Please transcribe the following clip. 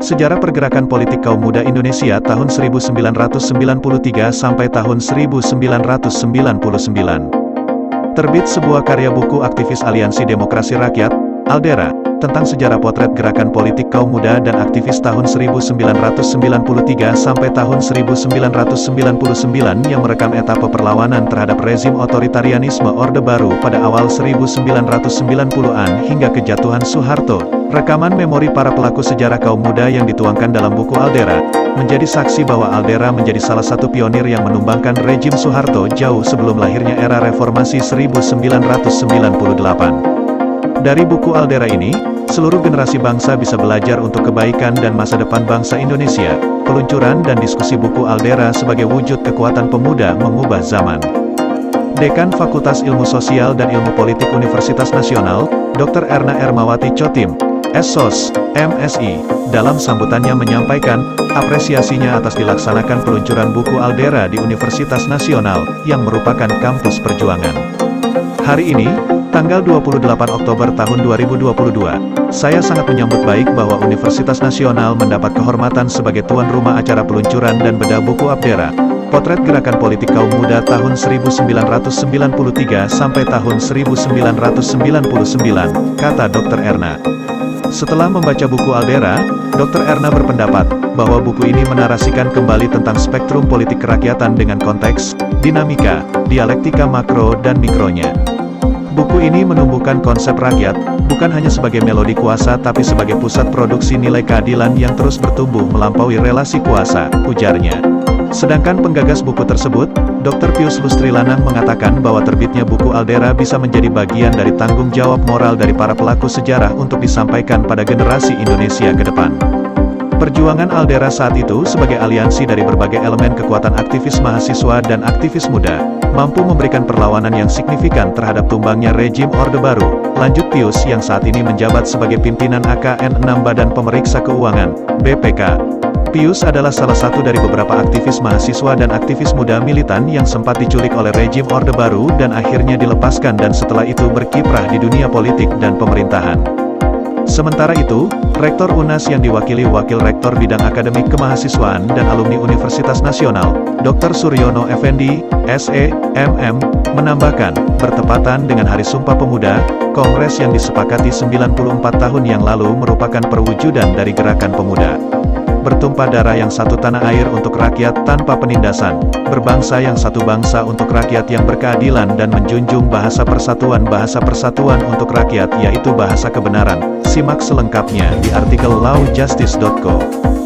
Sejarah Pergerakan Politik Kaum Muda Indonesia tahun 1993 sampai tahun 1999. Terbit sebuah karya buku aktivis Aliansi Demokrasi Rakyat, Aldera, tentang sejarah potret gerakan politik kaum muda dan aktivis tahun 1993 sampai tahun 1999 yang merekam etapa perlawanan terhadap rezim otoritarianisme Orde Baru pada awal 1990-an hingga kejatuhan Soeharto. Rekaman memori para pelaku sejarah kaum muda yang dituangkan dalam buku Aldera, menjadi saksi bahwa Aldera menjadi salah satu pionir yang menumbangkan rejim Soeharto jauh sebelum lahirnya era reformasi 1998. Dari buku Aldera ini, seluruh generasi bangsa bisa belajar untuk kebaikan dan masa depan bangsa Indonesia. Peluncuran dan diskusi buku Aldera sebagai wujud kekuatan pemuda mengubah zaman. Dekan Fakultas Ilmu Sosial dan Ilmu Politik Universitas Nasional, Dr. Erna Ermawati Chotim, SSOS, MSI, dalam sambutannya menyampaikan apresiasinya atas dilaksanakan peluncuran buku Aldera di Universitas Nasional, yang merupakan kampus perjuangan. Hari ini, tanggal 28 Oktober tahun 2022, saya sangat menyambut baik bahwa Universitas Nasional mendapat kehormatan sebagai tuan rumah acara peluncuran dan bedah buku Aldera, Potret Gerakan Politik Kaum Muda tahun 1993 sampai tahun 1999, kata Dr. Erna. Setelah membaca buku Aldera, Dr. Erna berpendapat bahwa buku ini menarasikan kembali tentang spektrum politik kerakyatan dengan konteks, dinamika, dialektika makro dan mikronya. Buku ini menumbuhkan konsep rakyat, bukan hanya sebagai melodi kuasa tapi sebagai pusat produksi nilai keadilan yang terus bertumbuh melampaui relasi kuasa, ujarnya. Sedangkan penggagas buku tersebut, Dr. Pius Lustrilanang mengatakan bahwa terbitnya buku Aldera bisa menjadi bagian dari tanggung jawab moral dari para pelaku sejarah untuk disampaikan pada generasi Indonesia ke depan. Perjuangan Aldera saat itu sebagai aliansi dari berbagai elemen kekuatan aktivis mahasiswa dan aktivis muda, mampu memberikan perlawanan yang signifikan terhadap tumbangnya rejim Orde Baru, lanjut Pius yang saat ini menjabat sebagai pimpinan AKN 6 Badan Pemeriksa Keuangan, BPK. Pius adalah salah satu dari beberapa aktivis mahasiswa dan aktivis muda militan yang sempat diculik oleh rejim Orde Baru dan akhirnya dilepaskan dan setelah itu berkiprah di dunia politik dan pemerintahan. Sementara itu, Rektor UNAS yang diwakili Wakil Rektor Bidang Akademik Kemahasiswaan dan Alumni Universitas Nasional, Dr. Suryono Effendi, SE, MM, menambahkan, bertepatan dengan Hari Sumpah Pemuda, Kongres yang disepakati 94 tahun yang lalu merupakan perwujudan dari gerakan pemuda. Bertumpah darah yang satu tanah air untuk rakyat tanpa penindasan, berbangsa yang satu bangsa untuk rakyat yang berkeadilan dan menjunjung bahasa persatuan untuk rakyat yaitu bahasa kebenaran. Simak selengkapnya di artikel lawjustice.co.